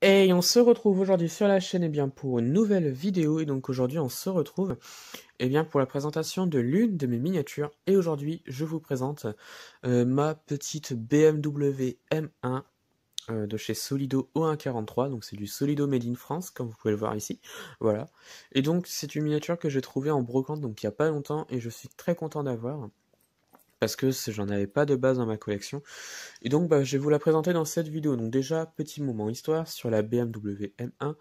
Et on se retrouve aujourd'hui sur la chaîne pour une nouvelle vidéo. Et donc aujourd'hui on se retrouve pour la présentation de l'une de mes miniatures. Et aujourd'hui je vous présente ma petite BMW M1 de chez Solido O143. Donc c'est du Solido Made in France comme vous pouvez le voir ici. Voilà. Et donc c'est une miniature que j'ai trouvée en brocante donc il n'y a pas longtemps et je suis très content d'avoir. Parce que j'en avais pas de base dans ma collection. Et donc, je vais vous la présenter dans cette vidéo. Donc déjà, petit moment histoire sur la BMW M1.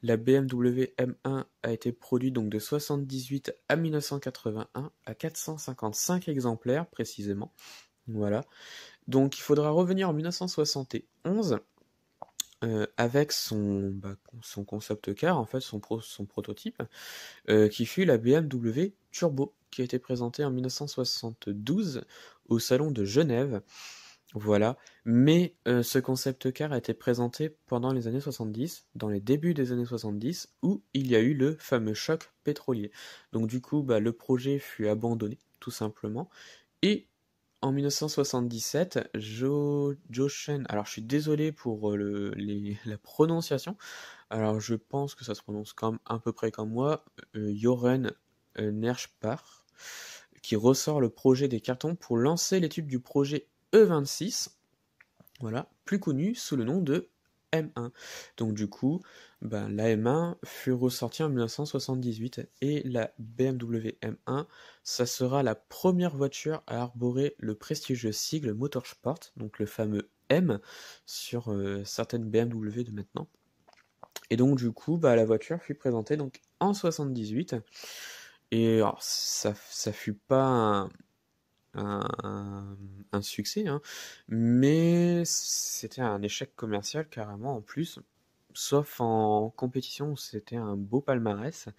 La BMW M1 a été produite donc de 78 à 1981 à 455 exemplaires précisément. Voilà. Donc il faudra revenir en 1971 avec son concept car, en fait son prototype, qui fut la BMW Turbo, qui a été présentée en 1972 au salon de Genève. Voilà, mais ce concept car a été présenté pendant les années 70, dans les débuts des années 70, où il y a eu le fameux choc pétrolier. Donc du coup, le projet fut abandonné, tout simplement, et en 1977, Joe Shen, alors je suis désolé pour la prononciation, alors je pense que ça se prononce comme, à peu près comme moi, Joren Nerspar, qui ressort le projet des cartons pour lancer l'étude du projet E26, voilà, plus connu sous le nom de M1. Donc du coup, la M1 fut ressortie en 1978 et la BMW M1, ça sera la première voiture à arborer le prestigieux sigle Motorsport, donc le fameux M sur certaines BMW de maintenant. Et donc du coup, la voiture fut présentée donc en 78 et alors, ça fut pas un succès, hein, mais c'était un échec commercial carrément en plus, sauf en compétition où c'était un beau palmarès.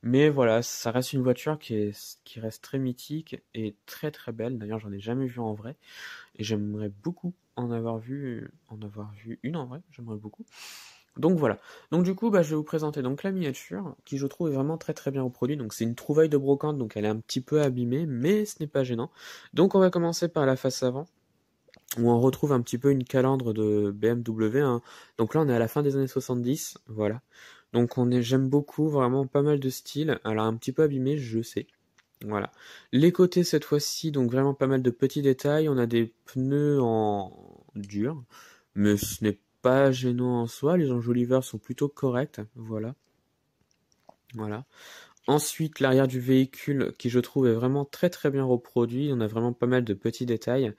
Mais voilà, ça reste une voiture qui reste très mythique et très très belle. D'ailleurs, j'en ai jamais vu en vrai et j'aimerais beaucoup en avoir vu une en vrai. J'aimerais beaucoup. Donc voilà. Donc du coup, je vais vous présenter donc la miniature, qui je trouve est vraiment très très bien reproduite. Donc c'est une trouvaille de brocante, donc elle est un petit peu abîmée, mais ce n'est pas gênant. Donc on va commencer par la face avant, où on retrouve un petit peu une calandre de BMW, hein. Donc là on est à la fin des années 70, voilà. Donc j'aime beaucoup, vraiment pas mal de style. Alors un petit peu abîmé, je sais. Voilà. Les côtés cette fois-ci, donc vraiment pas mal de petits détails. On a des pneus en dur, mais ce n'est pas gênant en soi. Les enjoliveurs sont plutôt corrects. Voilà. Voilà. Ensuite, l'arrière du véhicule, qui je trouve est vraiment très très bien reproduit. On a vraiment pas mal de petits détails.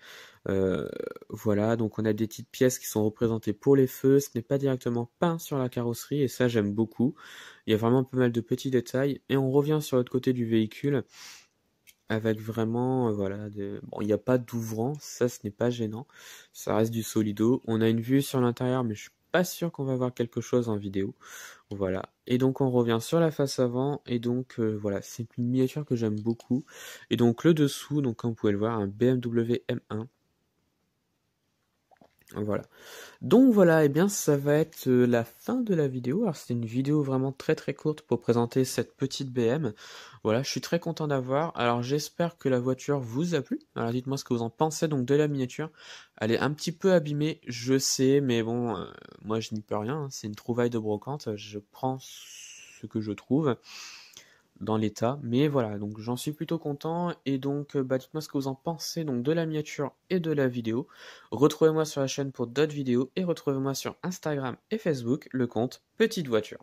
Euh, voilà, donc on a des petites pièces qui sont représentées pour les feux. Ce n'est pas directement peint sur la carrosserie et ça j'aime beaucoup. Il y a vraiment pas mal de petits détails. Et on revient sur l'autre côté du véhicule avec vraiment, bon, il n'y a pas d'ouvrant, ça ce n'est pas gênant. Ça reste du solido. On a une vue sur l'intérieur, mais je suis pas sûr qu'on va voir quelque chose en vidéo. Voilà. Et donc on revient sur la face avant. Et donc voilà, c'est une miniature que j'aime beaucoup. Et donc le dessous, donc comme vous pouvez le voir, un BMW M1. Voilà. Donc voilà, et bien ça va être la fin de la vidéo. Alors c'était une vidéo vraiment très très courte pour présenter cette petite BM. Voilà, je suis très content d'avoir. Alors j'espère que la voiture vous a plu. Alors dites-moi ce que vous en pensez donc de la miniature. Elle est un petit peu abîmée, je sais, mais bon, moi je n'y peux rien, hein. C'est une trouvaille de brocante. Je prends ce que je trouve dans l'état, mais voilà, donc j'en suis plutôt content, et donc dites-moi ce que vous en pensez donc de la miniature et de la vidéo. Retrouvez-moi sur la chaîne pour d'autres vidéos, et retrouvez-moi sur Instagram et Facebook, le compte Petite Voiture.